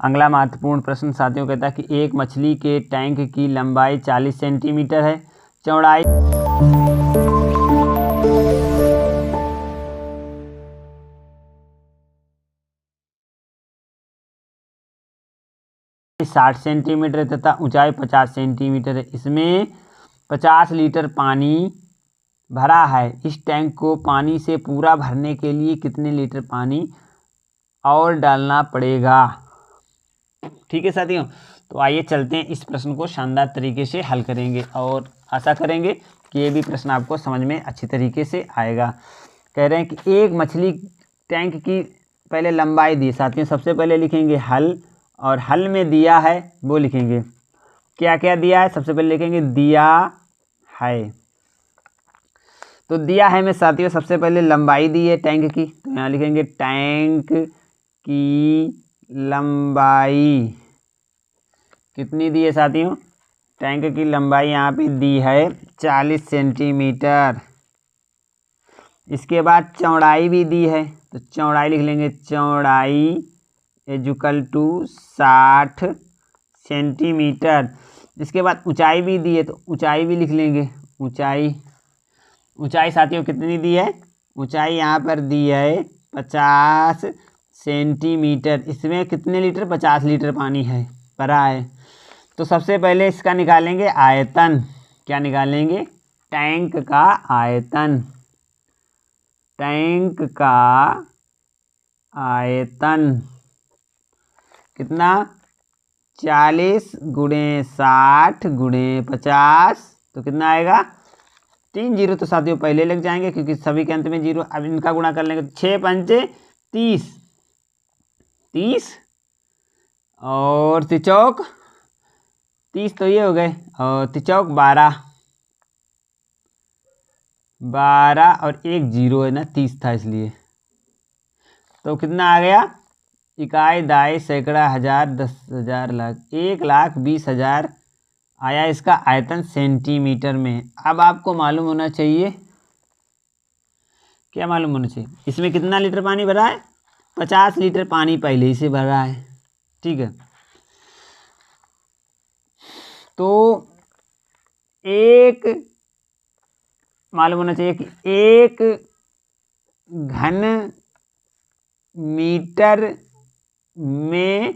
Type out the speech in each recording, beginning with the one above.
अगला महत्वपूर्ण प्रश्न साथियों कहता है कि एक मछली के टैंक की लंबाई 40 सेंटीमीटर है, चौड़ाई 60 सेंटीमीटर है तथा ऊंचाई 50 सेंटीमीटर है। इसमें 50 लीटर पानी भरा है। इस टैंक को पानी से पूरा भरने के लिए कितने लीटर पानी और डालना पड़ेगा? ठीक है साथियों, तो आइए चलते हैं, इस प्रश्न को शानदार तरीके से हल करेंगे और आशा करेंगे कि ये भी प्रश्न आपको समझ में अच्छी तरीके से आएगा। कह रहे हैं कि एक मछली टैंक की पहले लंबाई दी साथियों, सबसे पहले लिखेंगे हल, और हल में दिया है वो लिखेंगे। क्या क्या दिया है? सबसे पहले लिखेंगे दिया है। तो दिया है में साथियों सबसे पहले लंबाई दी है टैंक की, तो यहाँ लिखेंगे टैंक की लंबाई कितनी दी है साथियों? टैंक की लंबाई यहाँ पे दी है 40 सेंटीमीटर। इसके बाद चौड़ाई भी दी है, तो चौड़ाई लिख लेंगे, चौड़ाई इक्वल टू 60 सेंटीमीटर। इसके बाद ऊंचाई भी दी है, तो ऊंचाई भी लिख लेंगे। ऊंचाई साथियों कितनी दी है? ऊंचाई यहाँ पर दी है 50 सेंटीमीटर। इसमें कितने लीटर? 50 लीटर पानी है भरा है। तो सबसे पहले इसका निकालेंगे आयतन। क्या निकालेंगे? टैंक का आयतन। टैंक का आयतन कितना? 40 गुणे 60 गुणे 50, तो कितना आएगा? 3 जीरो तो साथियों पहले लग जाएंगे क्योंकि सभी के अंत में जीरो। अब इनका गुणा कर लेंगे, 6 पंचे 30 और तिचौक 30, तो ये हो गए, और तिचौक 12 और एक जीरो है ना, 30 था इसलिए। तो कितना आ गया? इकाई, दाई, सैकड़ा, हजार, 10,000, लाख, 1,20,000 आया इसका आयतन सेंटीमीटर में। अब आपको मालूम होना चाहिए, क्या मालूम होना चाहिए? इसमें कितना लीटर पानी भरा है? 50 लीटर पानी पहले ही से भरा है। ठीक है, तो एक मालूम होना चाहिए कि 1 घन मीटर में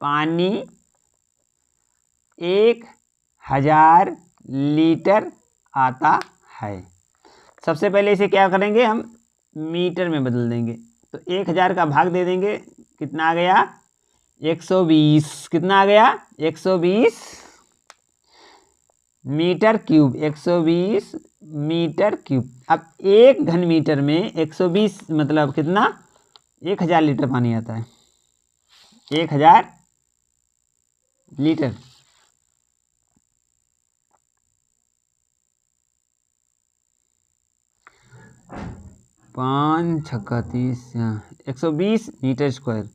पानी 1,000 लीटर आता है। सबसे पहले इसे क्या करेंगे? हम मीटर में बदल देंगे, तो 1,000 का भाग दे देंगे, कितना आ गया? 120। कितना आ गया? 120 मीटर क्यूब। 120 metre cube. अब 1 घन मीटर में 120 मतलब कितना? 1,000 लीटर पानी आता है। 1,000 लीटर। पाँच छक्का 30, 120 मीटर स्क्वायर।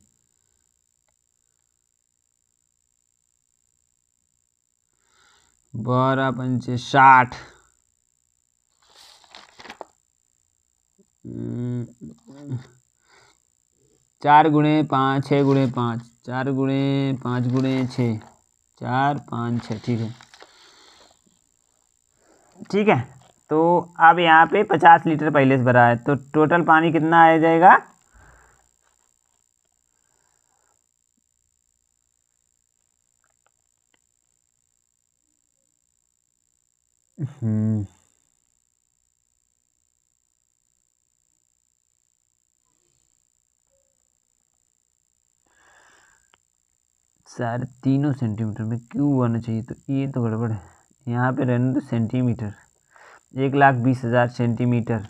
बारह पंचे 60, 4 गुणे 5, 6 गुणे 5, 4 गुणे 5 गुणे 6, 4 5 6। ठीक है, ठीक है। तो अब यहाँ पे 50 लीटर पहले से भरा है, तो टोटल पानी कितना आ जाएगा? सारे तीनों सेंटीमीटर में क्यों आना चाहिए? तो ये तो गड़बड़ है, यहाँ पे रहने दो सेंटीमीटर। 1,20,000 सेंटीमीटर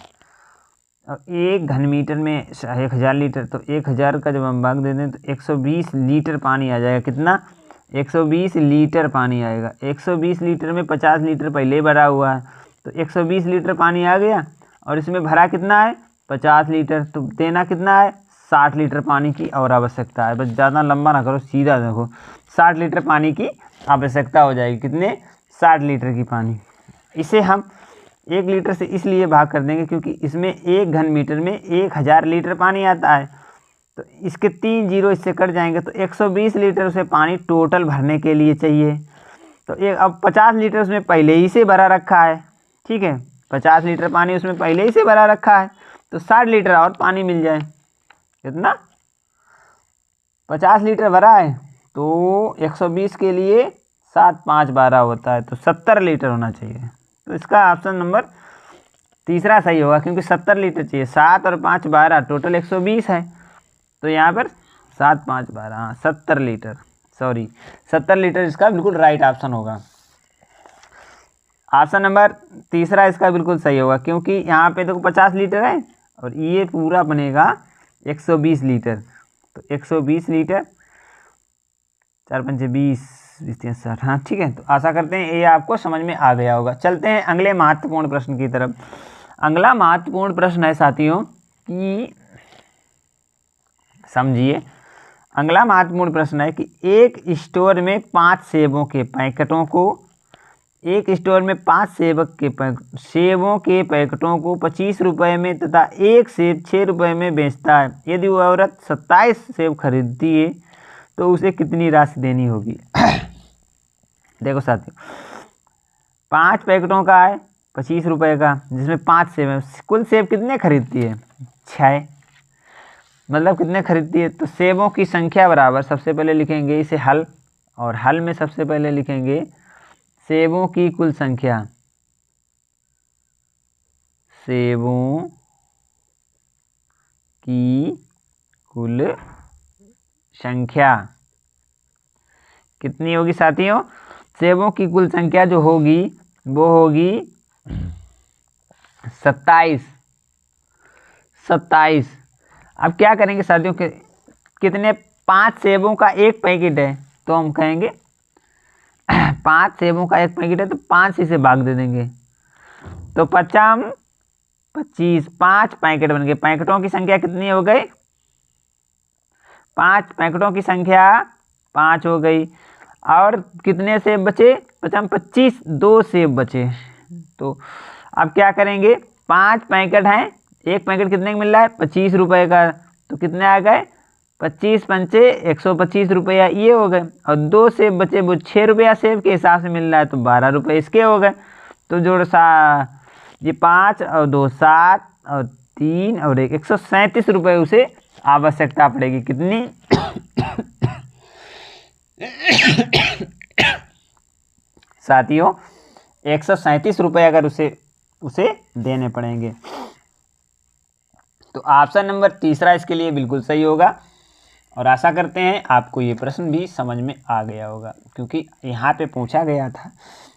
और 1 घन मीटर में 1,000 लीटर, तो 1,000 का जब हम भाग दे दें तो 120 लीटर पानी आ जाएगा। कितना? 120 लीटर पानी आएगा। 120 लीटर में 50 लीटर पहले भरा हुआ है, तो 120 लीटर पानी आ गया। और इसमें भरा कितना है? 50 लीटर। तो देना कितना है? 60 लीटर पानी की और आवश्यकता है। बस ज़्यादा लंबा ना करो, सीधा देखो, 60 लीटर पानी की आवश्यकता हो जाएगी। कितने? 60 लीटर की पानी। इसे हम 1 लीटर से इसलिए भाग कर देंगे क्योंकि इसमें 1 घन मीटर में 1,000 लीटर पानी आता है। तो इसके 3 जीरो इससे कट जाएंगे, तो 120 लीटर उसे पानी टोटल भरने के लिए चाहिए। तो अब 50 लीटर उसमें पहले ही से भरा रखा है, ठीक है, 50 लीटर पानी उसमें पहले ही से भरा रखा है, तो 60 लीटर और पानी मिल जाए। कितना? 50 लीटर भरा है तो 120 के लिए 7 5 12 होता है, तो 70 लीटर होना चाहिए। तो इसका ऑप्शन नंबर तीसरा सही होगा, क्योंकि 70 लीटर चाहिए। 7 और 5 12, टोटल 120 है, तो यहाँ पर 7 5 12, हाँ 70 लीटर, सॉरी 70 लीटर इसका बिल्कुल राइट ऑप्शन होगा। ऑप्शन नंबर तीसरा इसका बिल्कुल सही होगा, क्योंकि यहाँ पे देखो 50 लीटर है और ये पूरा बनेगा 120 लीटर, तो 120 लीटर 4 5 20 20 3 60, हाँ ठीक है। तो आशा करते हैं ये आपको समझ में आ गया होगा। चलते हैं अगले महत्वपूर्ण प्रश्न की तरफ। अगला महत्वपूर्ण प्रश्न है साथियों कि समझिए, अगला महत्वपूर्ण प्रश्न है कि एक स्टोर में 5 सेबों के पैकेटों को, एक स्टोर में 5 सेबों के पैकेटों को 25 रुपये में तथा एक सेब 6 रुपये में बेचता है। यदि वह औरत 27 सेब खरीदती है तो उसे कितनी राशि देनी होगी? देखो साथियों, 5 पैकेटों का है 25 रुपये का, जिसमें 5 सेब है। कुल सेब कितने खरीदती है? 6, मतलब कितने खरीदती है? तो सेबों की संख्या बराबर, सबसे पहले लिखेंगे इसे हल, और हल में सबसे पहले लिखेंगे सेबों की कुल संख्या, सेबों की कुल संख्या कितनी होगी साथियों? सेबों की कुल संख्या जो होगी वो होगी 27। अब क्या करेंगे साथियों के कितने? 5 सेबों का एक पैकेट है, तो हम कहेंगे 5 सेबों का एक पैकेट है तो 5 से भाग दे देंगे, तो 5 25, 5 पैकेट बन गए। पैकेटों की संख्या कितनी हो गई? 5 पैकेटों की संख्या 5 हो गई, और कितने सेब बचे? 5 25, 2 सेब बचे। तो अब क्या करेंगे? 5 पैकेट हैं, एक पैकेट कितने का मिल रहा है? 25 रुपये का, तो कितने आ गए? 25 पंचे 125 रुपया ये हो गए, और 2 सेब बचे वो 6 रुपया सेब के हिसाब से मिल रहा है, तो 12 रुपये इसके हो गए। तो जोड़ ये 5 और 2 7 और 3 और 1 137 रुपये उसे आवश्यकता पड़ेगी। कितनी? साथियों 137 रुपये अगर उसे देने पड़ेंगे। तो ऑप्शन नंबर तीसरा इसके लिए बिल्कुल सही होगा, और आशा करते हैं आपको ये प्रश्न भी समझ में आ गया होगा, क्योंकि यहाँ पे पूछा गया था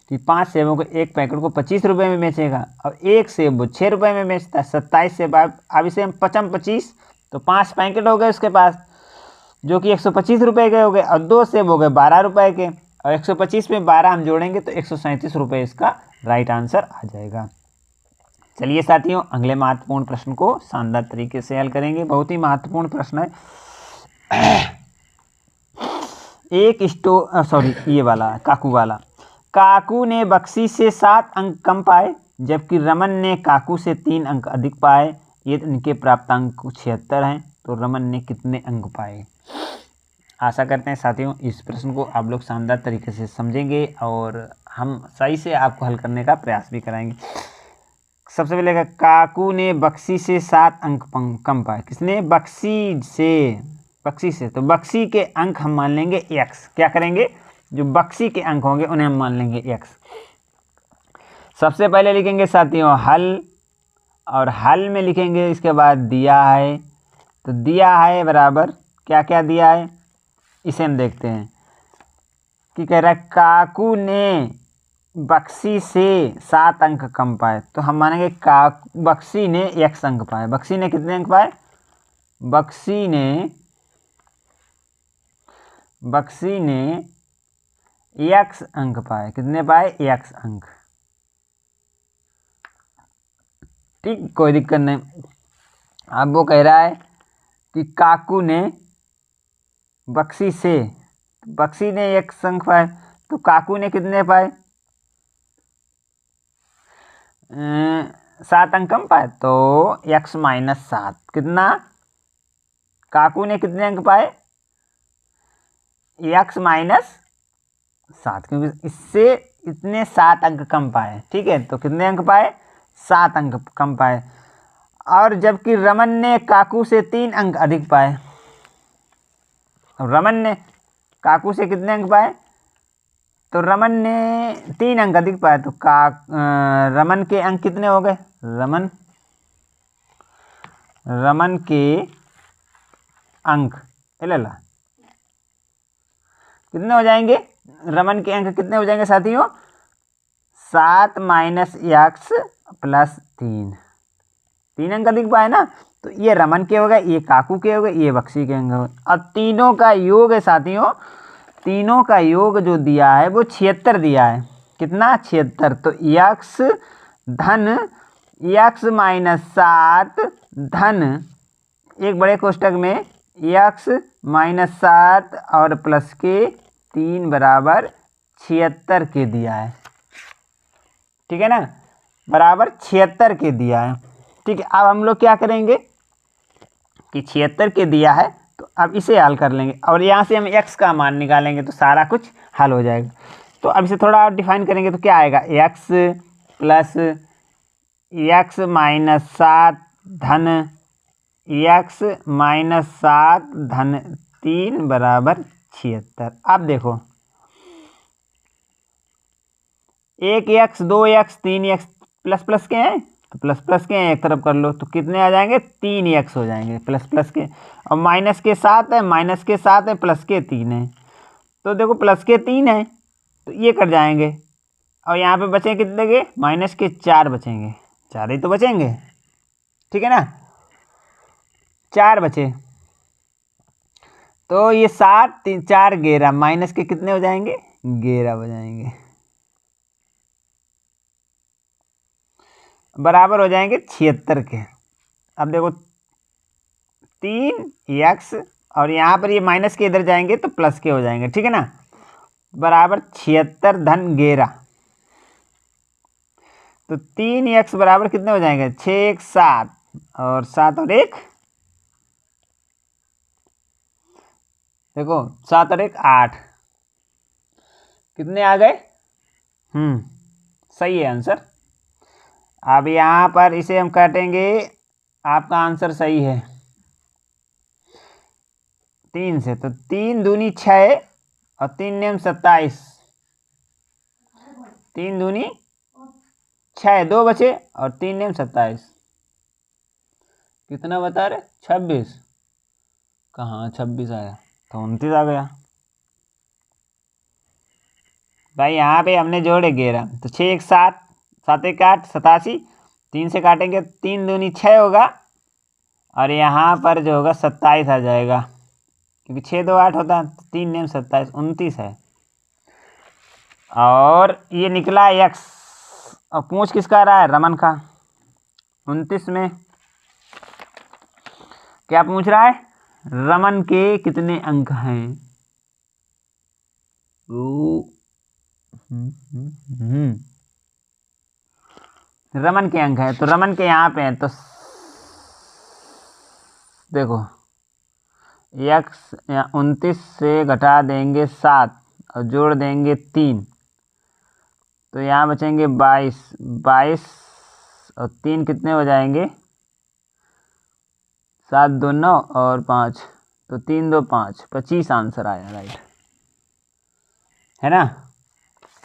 कि 5 सेबों को एक पैकेट को 25 रुपये में बेचेगा, और एक सेब वो 6 रुपये में बेचता है। 27 सेब, अब इसे हम 25, तो 5 पैकेट हो गए उसके पास जो कि 125 रुपये के हो गए, और 2 सेब हो गए 12 रुपये के, और 125 में 12 हम जोड़ेंगे तो 137 रुपये इसका राइट आंसर आ जाएगा। चलिए साथियों, अगले महत्वपूर्ण प्रश्न को शानदार तरीके से हल करेंगे। बहुत ही महत्वपूर्ण प्रश्न है। एक ये वाला काकू ने बक्सी से 7 अंक कम पाए, जबकि रमन ने काकू से 3 अंक अधिक पाए। ये इनके प्राप्त अंक 76 हैं, तो रमन ने कितने अंक पाए? आशा करते हैं साथियों इस प्रश्न को आप लोग शानदार तरीके से समझेंगे, और हम सही से आपको हल करने का प्रयास भी कराएंगे। सबसे पहले काकू ने बक्सी से 7 अंक कम पाए। किसने? बक्सी से। तो बक्सी के अंक हम मान लेंगे x। क्या करेंगे? जो बक्सी के अंक होंगे उन्हें हम मान लेंगे x। सबसे पहले लिखेंगे साथियों हल, और हल में लिखेंगे इसके बाद दिया है। तो दिया है बराबर क्या क्या दिया है इसे हम देखते हैं कि कह रहा है काकू ने बक्सी से 7 अंक कम पाए, तो हम मानेंगे बक्सी ने x अंक पाए। बक्सी ने कितने अंक पाए? बक्सी ने x अंक पाए। कितने पाए? x अंक। ठीक, कोई दिक्कत नहीं। अब वो कह रहा है कि काकू ने बक्सी ने x अंक पाए, तो काकू ने कितने पाए? 7 अंक कम पाए, तो x - 7 कितना? काकू ने कितने अंक पाए? x माइनस 7, क्योंकि इससे इतने 7 अंक कम पाए। ठीक है, तो कितने अंक पाए? 7 अंक कम पाए। और जबकि रमन ने काकू से 3 अंक अधिक पाए। रमन ने काकू से कितने अंक पाए? तो रमन ने 3 अंक अधिक पाए, तो रमन के अंक कितने हो गए? रमन के अंक ला कितने हो जाएंगे? रमन के अंक कितने हो जाएंगे साथियों? 7 माइनस x प्लस 3 अंक अधिक पाए ना, तो ये रमन के हो गए, ये काकू के हो गए, ये बक्सी के अंक हो गए। अब तीनों का योग है साथियों, तीनों का योग जो दिया है वो 76 दिया है। कितना? 76। तो x माइनस 7 धन एक बड़े कोष्टक में x माइनस 7 और प्लस के 3 बराबर 76 के दिया है। ठीक है ना, बराबर 76 के दिया है। ठीक है, अब हम लोग क्या करेंगे कि 76 के दिया है तो अब इसे हल कर लेंगे और यहाँ से हम x का मान निकालेंगे तो सारा कुछ हल हो जाएगा। तो अब इसे थोड़ा और डिफाइन करेंगे तो क्या आएगा? x प्लस x माइनस 7 धन x माइनस 7 धन 3 बराबर 76। अब देखो 1x 2x 3x plus plus के हैं तो प्लस प्लस के हैं, एक तरफ कर लो तो कितने आ जाएंगे? 3x हो जाएंगे प्लस प्लस के। और माइनस के 7 है, माइनस के 7 है, प्लस के 3 है, तो देखो प्लस के 3 है तो ये कट जाएंगे और यहाँ पे बचे कितने के? माइनस के 4 बचेंगे, 4 ही तो बचेंगे। ठीक है ना, 4 बचे तो ये 7 3 4 11 माइनस के कितने हो जाएंगे? 11 हो जाएंगे, बराबर हो जाएंगे 76 के। अब देखो 3x और यहाँ पर ये माइनस के इधर जाएंगे तो प्लस के हो जाएंगे। ठीक है ना, बराबर 76 धन 11, तो 3x बराबर कितने हो जाएंगे? 6 1 7 और 7 और 1 देखो 7 और 1 8, कितने आ गए? सही है आंसर। अब यहाँ पर इसे हम काटेंगे, आपका आंसर सही है 3 से, तो 3 दूनी 6 और 3 नेम 27, 3 दूनी 6, 2 बचे और 3 नेम 27, कितना बता रहे? 26। कहाँ 26 आया? तो 29 आ गया भाई। यहाँ पे हमने जोड़े 11, तो 6 1 7 7 1 8 87, 3 से काटेंगे 3 दूनी 6 होगा और यहाँ पर जो होगा 27 आ जाएगा, क्योंकि 6 2 8 होता है, 3 नेम 27 29 है। और ये निकला x, और पूछ किसका रहा है? रमन का। 29 में क्या पूछ रहा है? रमन के कितने अंक हैं? रमन के अंक है, तो रमन के यहाँ पे है, तो देखो x 29 से घटा देंगे 7 और जोड़ देंगे 3, तो यहाँ बचेंगे 22 और 3 कितने हो जाएंगे? 7 2 9 और 5, तो 3 2 5 25 आंसर आया, राइट है ना।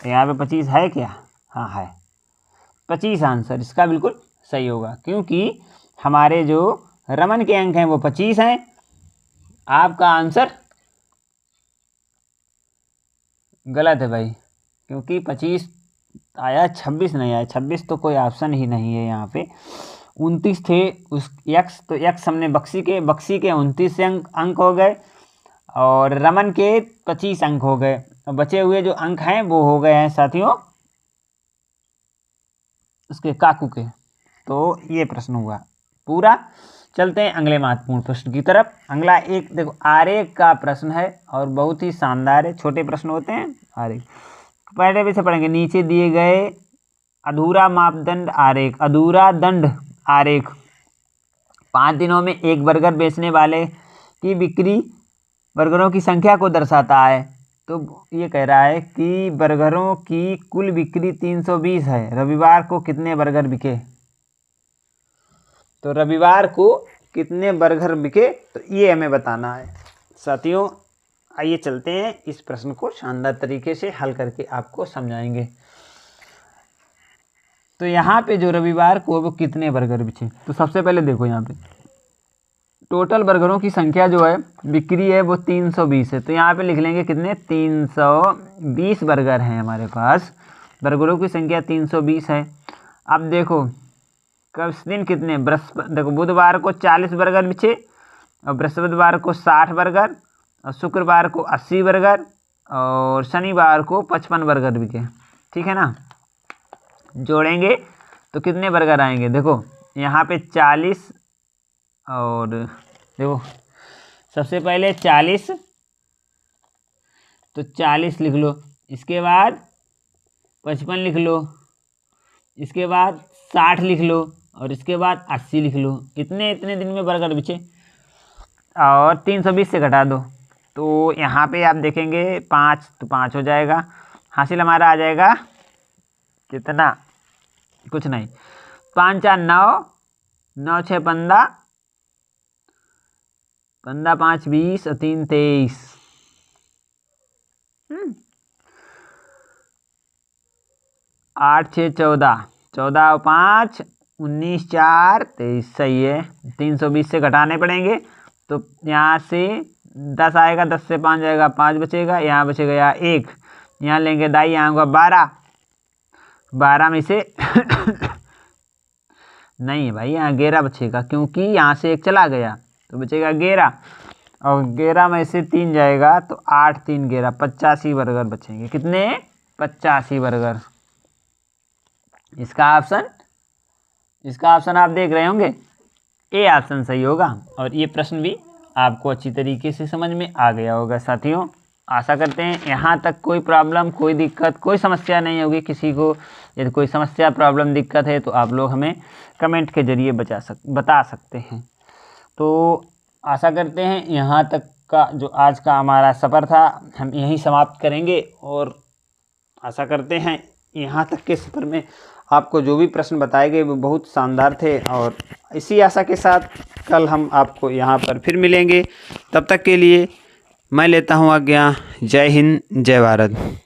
यहाँ पे 25 है क्या? हाँ है, 25 आंसर इसका बिल्कुल सही होगा, क्योंकि हमारे जो रमन के अंक हैं वो 25 हैं। आपका आंसर गलत है भाई, क्योंकि 25 आया, 26 नहीं आया। 26 तो कोई ऑप्शन ही नहीं है यहाँ पे। 29 थे उस x, तो x हमने बक्सी के 29 अंक हो गए और रमन के 25 अंक हो गए, और बचे हुए जो अंक हैं वो हो गए हैं साथियों उसके काकू के। तो ये प्रश्न हुआ पूरा। चलते हैं अगले महत्वपूर्ण प्रश्न की तरफ। अगला एक देखो आरेख का प्रश्न है और बहुत ही शानदार है। छोटे प्रश्न होते हैं आरेख, पहले भी से पढ़ेंगे। नीचे दिए गए अधूरा मापदंड आरेख, अधूरा दंड आरेख 5 दिनों में एक बर्गर बेचने वाले की बिक्री बर्गरों की संख्या को दर्शाता है। तो ये कह रहा है कि बर्गरों की कुल बिक्री 320 है, रविवार को कितने बर्गर बिके। तो रविवार को कितने बर्गर बिके, तो ये हमें बताना है। साथियों आइए चलते हैं, इस प्रश्न को शानदार तरीके से हल करके आपको समझाएंगे। तो यहाँ पे जो रविवार को वो कितने बर्गर बिके, तो सबसे पहले देखो यहाँ पे टोटल बर्गरों की संख्या जो है बिक्री है वो 320 है। तो यहाँ पे लिख लेंगे कितने, 320 बर्गर हैं हमारे पास, बर्गरों की संख्या 320 है। अब देखो किस दिन कितने, देखो बुधवार को 40 बर्गर बिके और बृहस्पतिवार को 60 बर्गर और शुक्रवार को 80 बर्गर और शनिवार को 55 बर्गर बिके। ठीक है ना, जोड़ेंगे तो कितने बर्गर आएंगे। देखो यहाँ पे 40 और देखो सबसे पहले 40, तो 40 लिख लो, इसके बाद 55 लिख लो, इसके बाद 60 लिख लो और इसके बाद 80 लिख लो। इतने दिन में बर्गर बिके और 320 से घटा दो, तो यहाँ पे आप देखेंगे 5, तो 5 हो जाएगा, हासिल हमारा आ जाएगा कितना, कुछ नहीं, 5 4 9, 9 6 15, 15 5 20 और 3 23, 8 6 14, 14 और 5 19 4 23, सही है। 320 से घटाने पड़ेंगे, तो यहाँ से 10 आएगा, 10 से 5 जाएगा, 5 बचेगा, यहाँ बचेगा यहाँ 1, यहाँ लेंगे दाई, यहाँ होगा 12, 12 में से नहीं है भाई, यहाँ 11 बचेगा क्योंकि यहाँ से 1 चला गया, तो बचेगा 11 और 11 में से 3 जाएगा, तो 8 3 11, 85 बर्गर बचेंगे। कितने, 85 बर्गर। इसका ऑप्शन आप देख रहे होंगे, ए ऑप्शन सही होगा। और ये प्रश्न भी आपको अच्छी तरीके से समझ में आ गया होगा। साथियों आशा करते हैं यहाँ तक कोई प्रॉब्लम, कोई दिक्कत, कोई समस्या नहीं होगी। किसी को यदि कोई समस्या, प्रॉब्लम, दिक्कत है तो आप लोग हमें कमेंट के जरिए बता सकते हैं। तो आशा करते हैं यहाँ तक का जो आज का हमारा सफ़र था हम यहीं समाप्त करेंगे, और आशा करते हैं यहाँ तक के सफ़र में आपको जो भी प्रश्न बताए गए वो बहुत शानदार थे। और इसी आशा के साथ कल हम आपको यहाँ पर फिर मिलेंगे। तब तक के लिए मैं लेता हूँ आज्ञा। जय हिंद, जय भारत।